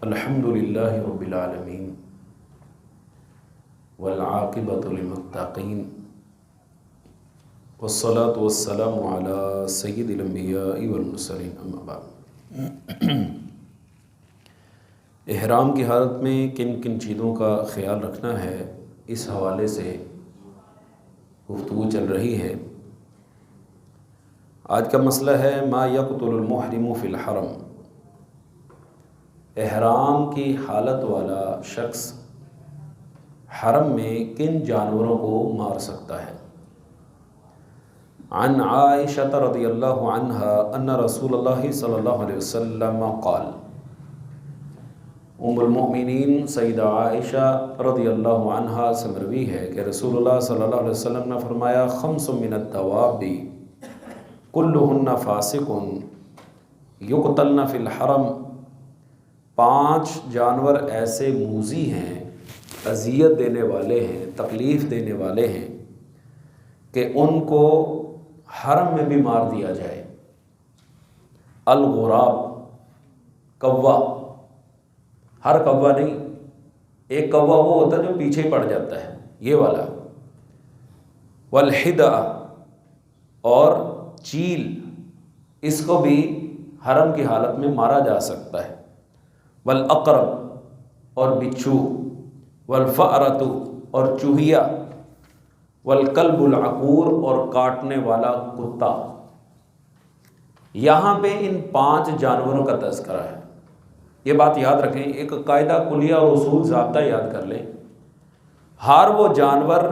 الحمد للہ رب العالمین والعاقبۃ للمتقین والصلاة والسلام علی سید الانبیاء والمرسلین اما بعد۔ احرام کی حالت میں کن کن چیزوں کا خیال رکھنا ہے، اس حوالے سے گفتگو چل رہی ہے۔ آج کا مسئلہ ہے ما یقتل المحرم فی الحرم، احرام کی حالت والا شخص حرم میں کن جانوروں کو مار سکتا ہے۔ عن عائشہ رضی اللہ عنہا ان رسول اللہ صلی اللہ علیہ وسلم قال، ام المؤمنین سیدہ عائشہ رضی اللہ عنہا سے مروی ہے کہ رسول اللہ صلی اللہ علیہ وسلم نے فرمایا، خمس من الدواب کلہن فاسق یقتلن فی الحرم، 5 جانور ایسے موذی ہیں، اذیت دینے والے ہیں، تکلیف دینے والے ہیں کہ ان کو حرم میں بھی مار دیا جائے۔ الغراب، کوا، ہر کوا نہیں، ایک کوا وہ ہوتا ہے جو پیچھے پڑ جاتا ہے، یہ والا۔ والحدہ، اور چیل، اس کو بھی حرم کی حالت میں مارا جا سکتا ہے۔ والعقرب، اور بچھو۔ والفأرۃ، اور چوہیا۔ والکلب العقور، اور کاٹنے والا کتا۔ یہاں پہ ان 5 جانوروں کا تذکرہ ہے۔ یہ بات یاد رکھیں، ایک قاعدہ کلیہ اور اصول ضابطہ یاد کر لیں۔ ہر وہ جانور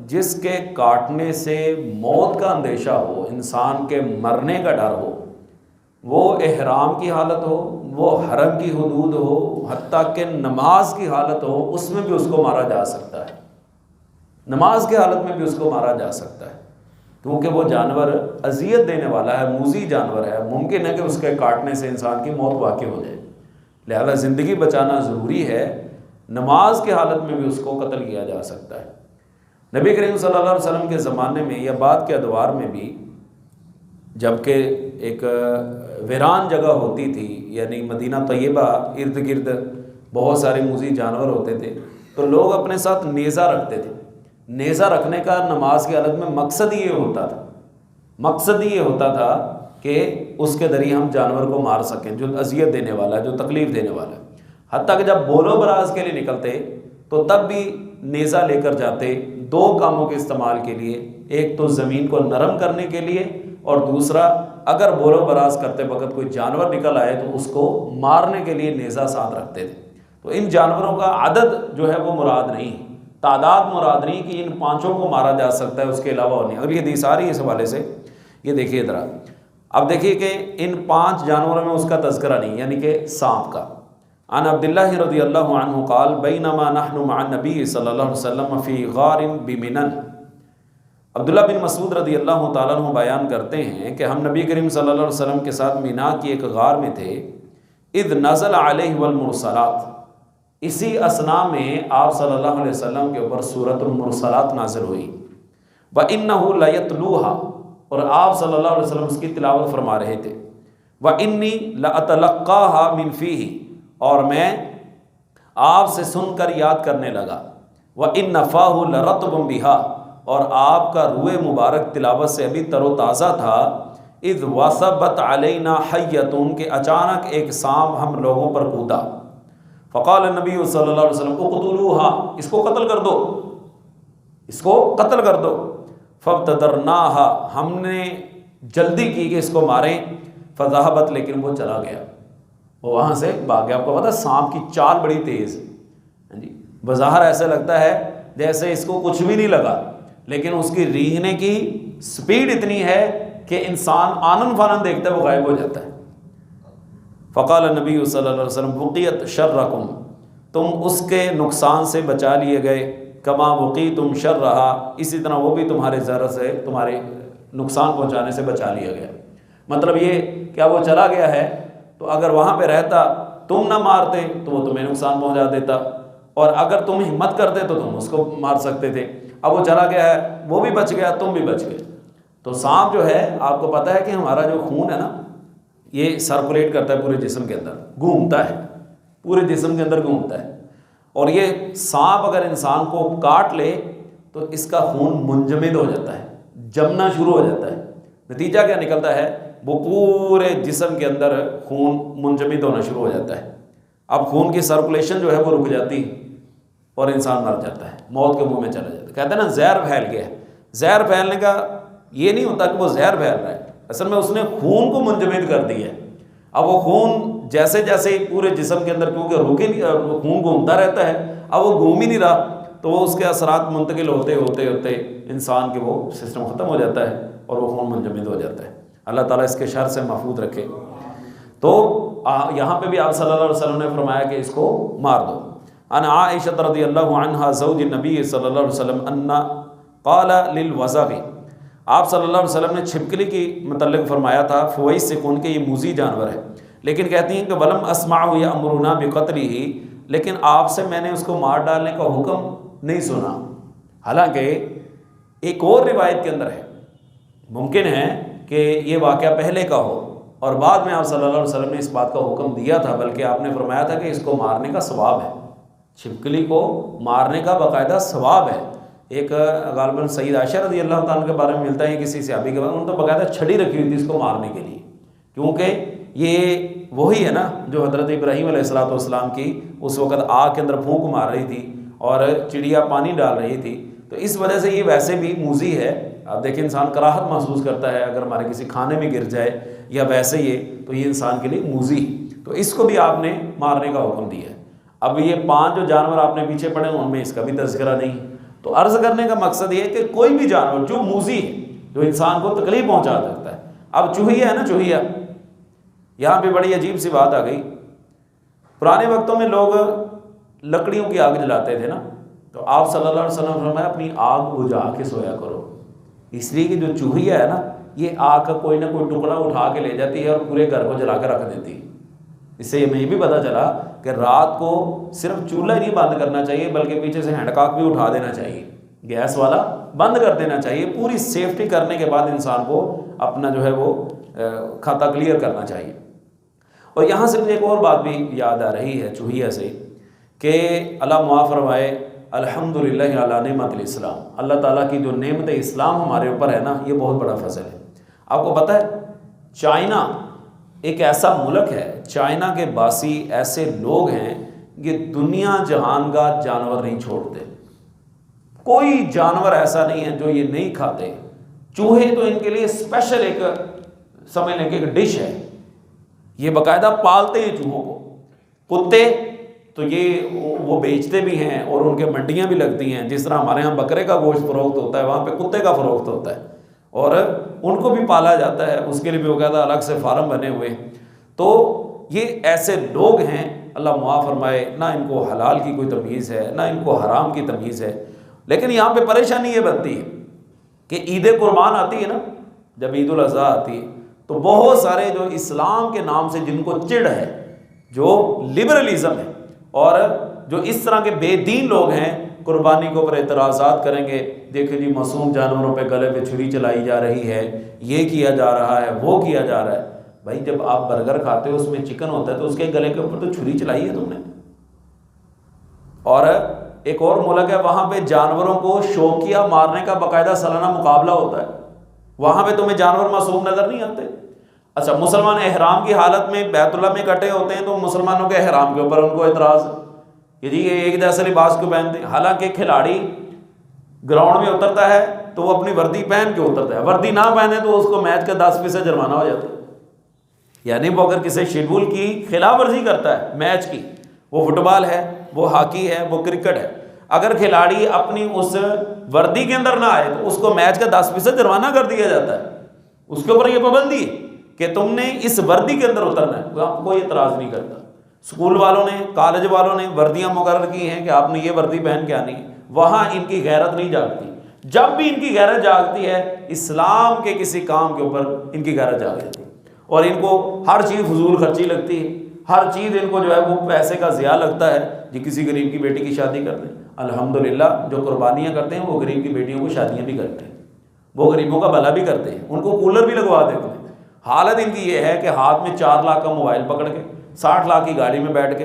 جس کے کاٹنے سے موت کا اندیشہ ہو، انسان کے مرنے کا ڈر ہو، وہ احرام کی حالت ہو، وہ حرم کی حدود ہو، حتیٰ کہ نماز کی حالت ہو، اس میں بھی اس کو مارا جا سکتا ہے۔ نماز کی حالت میں بھی اس کو مارا جا سکتا ہے، کیونکہ وہ جانور اذیت دینے والا ہے، موذی جانور ہے، ممکن ہے کہ اس کے کاٹنے سے انسان کی موت واقع ہو جائے، لہذا زندگی بچانا ضروری ہے۔ نماز کی حالت میں بھی اس کو قتل کیا جا سکتا ہے۔ نبی کریم صلی اللہ علیہ وسلم کے زمانے میں یا بعد کے ادوار میں بھی، جبکہ ایک ویران جگہ ہوتی تھی، یعنی مدینہ طیبہ ارد گرد بہت سارے موذی جانور ہوتے تھے، تو لوگ اپنے ساتھ نیزہ رکھتے تھے۔ نیزہ رکھنے کا نماز کی حالت میں مقصد یہ ہوتا تھا کہ اس کے ذریعے ہم جانور کو مار سکیں جو اذیت دینے والا ہے، جو تکلیف دینے والا ہے۔ حتیٰ کہ جب بول و براز کے لیے نکلتے تو تب بھی نیزہ لے کر جاتے، 2 کاموں کے استعمال کے لیے، ایک تو زمین کو نرم کرنے کے لیے، اور دوسرا اگر بول و براز کرتے وقت کوئی جانور نکل آئے تو اس کو مارنے کے لیے نیزہ ساتھ رکھتے تھے۔ تو ان جانوروں کا عدد جو ہے وہ مراد نہیں، تعداد مراد نہیں کہ ان 5 کو مارا جا سکتا ہے، اس کے علاوہ اور نہیں۔ اگر یہ حدیث آ رہی ہے اس حوالے سے، یہ دیکھیے ذرا، اب دیکھیے کہ ان 5 جانوروں میں اس کا تذکرہ نہیں، یعنی کہ سانپ کا۔ عن عبداللہ رضی اللہ عنہ قال، بینما نحن مع النبی صلی اللہ علیہ وسلم فی غار بمنن، عبداللہ بن مسعود رضی اللہ تعالیٰ عنہ بیان کرتے ہیں کہ ہم نبی کریم صلی اللہ علیہ وسلم کے ساتھ مینا کی ایک غار میں تھے، اذ نزل علیہ والمرسلات، اسی اثناء میں آپ صلی اللہ علیہ وسلم کے اوپر سورۃ المرسلات نازل ہوئی۔ وَإِنَّهُ لَيَتْلُوهَا، اور آپ صلی اللہ علیہ وسلم اس کی تلاوت فرما رہے تھے۔ وَإِنِّي لَأَتَلَقَّاهَا مِنْ فِيهِ، اور میں آپ سے سن کر یاد کرنے لگا۔ وَإِنَّ فَاهُ لَرَطْبٌ بِهَا، اور آپ کا روح مبارک تلاوت سے ابھی تر و تازہ تھا۔ اذ وثبت علینا حیۃ، کہ اچانک ایک سانپ ہم لوگوں پر کودا۔ فقال النبی صلی اللہ علیہ وسلم، اقتلوها، اس کو قتل کر دو، اس کو قتل کر دو۔ فابتدرناها، ہم نے جلدی کی کہ اس کو ماریں۔ فذهبت، لیکن وہ چلا گیا، وہ وہاں سے بھاگ گیا۔ آپ کو پتہ ہے سانپ کی چال بڑی تیز ہے جی، بظاہر ایسا لگتا ہے جیسے اس کو کچھ بھی نہیں لگا، لیکن اس کی رینگنے کی سپیڈ اتنی ہے کہ انسان آنن فانن دیکھتا ہے وہ غائب ہو جاتا ہے۔ فقال النبی صلی اللہ علیہ وسلم، وقیت شرکم، تم اس کے نقصان سے بچا لیے گئے، کما وقیتم شرہا، اسی طرح وہ بھی تمہارے ضرر سے، تمہارے نقصان پہنچانے سے بچا لیا گیا۔ مطلب یہ کہ وہ چلا گیا ہے، تو اگر وہاں پہ رہتا تم نہ مارتے تو وہ تمہیں نقصان پہنچا دیتا، اور اگر تم ہمت کرتے تو تم اس کو مار سکتے تھے۔ اب وہ چلا گیا ہے، وہ بھی بچ گیا، تم بھی بچ گئے۔ تو سانپ جو ہے، آپ کو پتہ ہے کہ ہمارا جو خون ہے نا، یہ سرکولیٹ کرتا ہے پورے جسم کے اندر، گھومتا ہے، پورے جسم کے اندر گھومتا ہے، اور یہ سانپ اگر انسان کو کاٹ لے تو اس کا خون منجمد ہو جاتا ہے، جمنا شروع ہو جاتا ہے۔ نتیجہ کیا نکلتا ہے؟ وہ پورے جسم کے اندر خون منجمد ہونا شروع ہو جاتا ہے۔ اب خون کی سرکولیشن جو ہے وہ رک جاتی اور انسان مر جاتا ہے، موت کے منہ میں چلا جاتا ہے۔ کہتے ہیں نا زہر پھیل گیا ہے۔ زہر پھیلنے کا یہ نہیں ہوتا کہ وہ زہر پھیل رہا ہے، اصل میں اس نے خون کو منجمد کر دیا ہے۔ اب وہ خون جیسے جیسے پورے جسم کے اندر، کیونکہ خون گھومتا رہتا ہے، اب وہ گھوم ہی نہیں رہا، تو وہ اس کے اثرات منتقل ہوتے ہوتے ہوتے انسان کے وہ سسٹم ختم ہو جاتا ہے اور وہ خون منجمد ہو جاتا ہے۔ اللہ تعالیٰ اس کے شر سے محفوظ رکھے۔ تو یہاں پہ بھی آپ صلی اللہ علیہ وسلم نے فرمایا کہ اس کو مار دو۔ ان عائشہ رضی اللہ عنہا زوج النبی صلی اللہ علیہ وسلم ان قال للوزغ، آپ صلی اللہ علیہ وسلم نے چھپکلی کی متعلق فرمایا تھا، فویس سے کون کے یہ موذی جانور ہے، لیکن کہتی ہیں کہ ولم اسمعه یامرنا بقتله، لیکن آپ سے میں نے اس کو مار ڈالنے کا حکم نہیں سنا۔ حالانکہ ایک اور روایت کے اندر ہے، ممکن ہے کہ یہ واقعہ پہلے کا ہو اور بعد میں آپ صلی اللہ علیہ وسلم نے اس بات کا حکم دیا تھا، بلکہ آپ نے فرمایا تھا کہ اس کو مارنے کا ثواب ہے، چھپکلی کو مارنے کا باقاعدہ ثواب ہے۔ ایک غالباً سید عائشہ رضی اللہ تعالیٰ کے بارے میں ملتا ہے، کسی صحابی کے بارے میں، انہوں نے تو باقاعدہ چھڑی رکھی ہوئی تھی اس کو مارنے کے لیے، کیونکہ یہ وہی ہے نا جو حضرت ابراہیم علیہ السلام کی اس وقت آگ کے اندر پھونک مار رہی تھی اور چڑیا پانی ڈال رہی تھی، تو اس وجہ سے یہ ویسے بھی موذی ہے۔ اب دیکھیں انسان کراہت محسوس کرتا ہے اگر ہمارے کسی کھانے میں گر جائے یا ویسے یہ، تو یہ انسان کے لیے موذی، تو اس کو بھی آپ نے مارنے کا حکم دیا ہے۔ اب یہ 5 جو جانور آپ نے پیچھے پڑے ان میں اس کا بھی تذکرہ نہیں، تو عرض کرنے کا مقصد یہ ہے کہ کوئی بھی جانور جو موذی ہے، جو انسان کو تکلیف پہنچا سکتا ہے۔ اب چوہیا ہے نا، چوہیا، یہاں پہ بڑی عجیب سی بات آ گئی۔ پرانے وقتوں میں لوگ لکڑیوں کی آگ جلاتے تھے نا، تو آپ صلی اللہ علیہ وسلم نے فرمایا اپنی آگ بجھا کے سویا کرو، اس لیے کہ جو چوہیا ہے نا یہ آگ کا کوئی نہ کوئی ٹکڑا اٹھا کے لے جاتی ہے اور پورے گھر کو جلا کے رکھ دیتی ہے۔ اس سے ہمیں یہ بھی پتہ چلا کہ رات کو صرف چولہا ہی نہیں بند کرنا چاہیے بلکہ پیچھے سے ہینڈ کاک بھی اٹھا دینا چاہیے، گیس والا بند کر دینا چاہیے۔ پوری سیفٹی کرنے کے بعد انسان کو اپنا جو ہے وہ کھاتا کلیئر کرنا چاہیے۔ اور یہاں سے مجھے ایک اور بات بھی یاد آ رہی ہے چوہیا سے، کہ اللہ معاف فرمائے، الحمدللہ علی نعمت الاسلام، اللہ تعالیٰ کی جو نعمت اسلام ہمارے اوپر ہے نا، یہ بہت بڑا فضل ہے۔ آپ کو پتہ ہے چائنا ایک ایسا ملک ہے، چائنا کے باسی ایسے لوگ ہیں کہ دنیا جہان کا جانور نہیں چھوڑتے، کوئی جانور ایسا نہیں ہے جو یہ نہیں کھاتے۔ چوہے تو ان کے لیے اسپیشل ایک سمجھ لیں کہ ایک ڈش ہے، یہ باقاعدہ پالتے ہیں چوہوں کو۔ کتے تو یہ وہ بیچتے بھی ہیں اور ان کے منڈیاں بھی لگتی ہیں، جس طرح ہمارے ہاں بکرے کا گوشت فروخت ہوتا ہے وہاں پہ کتے کا فروخت ہوتا ہے، اور ان کو بھی پالا جاتا ہے، اس کے لیے بھی باقاعدہ الگ سے فارم بنے ہوئے۔ تو یہ ایسے لوگ ہیں، اللہ معاف فرمائے، نہ ان کو حلال کی کوئی تمیز ہے نہ ان کو حرام کی تمیز ہے۔ لیکن یہاں پہ پریشانی یہ بنتی ہے کہ عید قربان آتی ہے نا، جب عید الاضحیٰ آتی ہے تو بہت سارے جو اسلام کے نام سے جن کو چڑ ہے، جو لبرلزم ہے، اور جو اس طرح کے بے دین لوگ ہیں، قربانی کے اوپر اعتراضات کریں گے، دیکھیں جی معصوم جانوروں پہ گلے پہ چھری چلائی جا رہی ہے، یہ کیا جا رہا ہے، وہ کیا جا رہا ہے۔ بھائی جب آپ برگر کھاتے ہو اس میں چکن ہوتا ہے تو اس کے گلے کے اوپر تو چھری چلائی ہے تم نے۔ اور ایک اور ملک ہے وہاں پہ جانوروں کو شوقیہ مارنے کا باقاعدہ سالانہ مقابلہ ہوتا ہے، وہاں پہ تمہیں جانور معصوم نظر نہیں آتے۔ اچھا، مسلمان احرام کی حالت میں بیت اللہ میں اکٹھے ہوتے ہیں تو مسلمانوں کے احرام کے اوپر ان کو اعتراض ہے کہ جی یہ ایک جیسا لباس کیوں پہنتے ہیں، حالانکہ کھلاڑی گراؤنڈ میں اترتا ہے تو وہ اپنی وردی پہن کے اترتا ہے، وردی نہ پہنے تو اس کو میچ کا 10% جرمانہ ہو جاتا ہے۔ یعنی وہ اگر کسی شیڈول کی خلاف ورزی کرتا ہے میچ کی، وہ فٹ بال ہے، وہ ہاکی ہے، وہ کرکٹ ہے، اگر کھلاڑی اپنی اس وردی کے اندر نہ آئے تو اس کو میچ کا 10% جرمانہ کر دیا جاتا ہے۔ اس کے اوپر یہ پابندی ہے کہ تم نے اس وردی کے اندر اترنا ہے، کوئی اعتراض نہیں کرتا۔ اسکول والوں نے، کالج والوں نے وردیاں مقرر کی ہیں کہ آپ نے یہ وردی پہن کے آنی ہے، وہاں ان کی غیرت نہیں جاگتی۔ جب بھی ان کی غیرت جاگتی ہے اسلام کے کسی کام کے اوپر ان کی غیرت جاگ جاتی ہے، اور ان کو ہر چیز فضول خرچی لگتی ہے، ہر چیز ان کو جو ہے وہ پیسے کا ضیاع لگتا ہے۔ جی کسی غریب کی بیٹی کی شادی کرتے ہیں، الحمدللہ جو قربانیاں کرتے ہیں وہ غریب کی بیٹیوں کو شادیاں بھی کرتے ہیں، وہ غریبوں کا بھلا بھی کرتے ہیں، ان کو کولر بھی لگوا دیتے ہیں۔ حالت ان کی یہ ہے کہ ہاتھ میں 4 لاکھ کا موبائل پکڑ کے 60 لاکھ کی گاڑی میں بیٹھ کے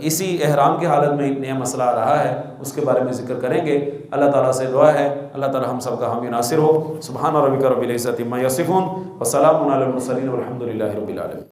اسی احرام کی حالت میں ایک نیا مسئلہ آ رہا ہے، اس کے بارے میں ذکر کریں گے۔ اللہ تعالیٰ سے دعا ہے اللہ تعالیٰ ہم سب کا حامی ناصر ہو۔ سبحان ربک رب العزۃ عما یصفون وسلام علی المرسلین والحمد للہ رب العالمین۔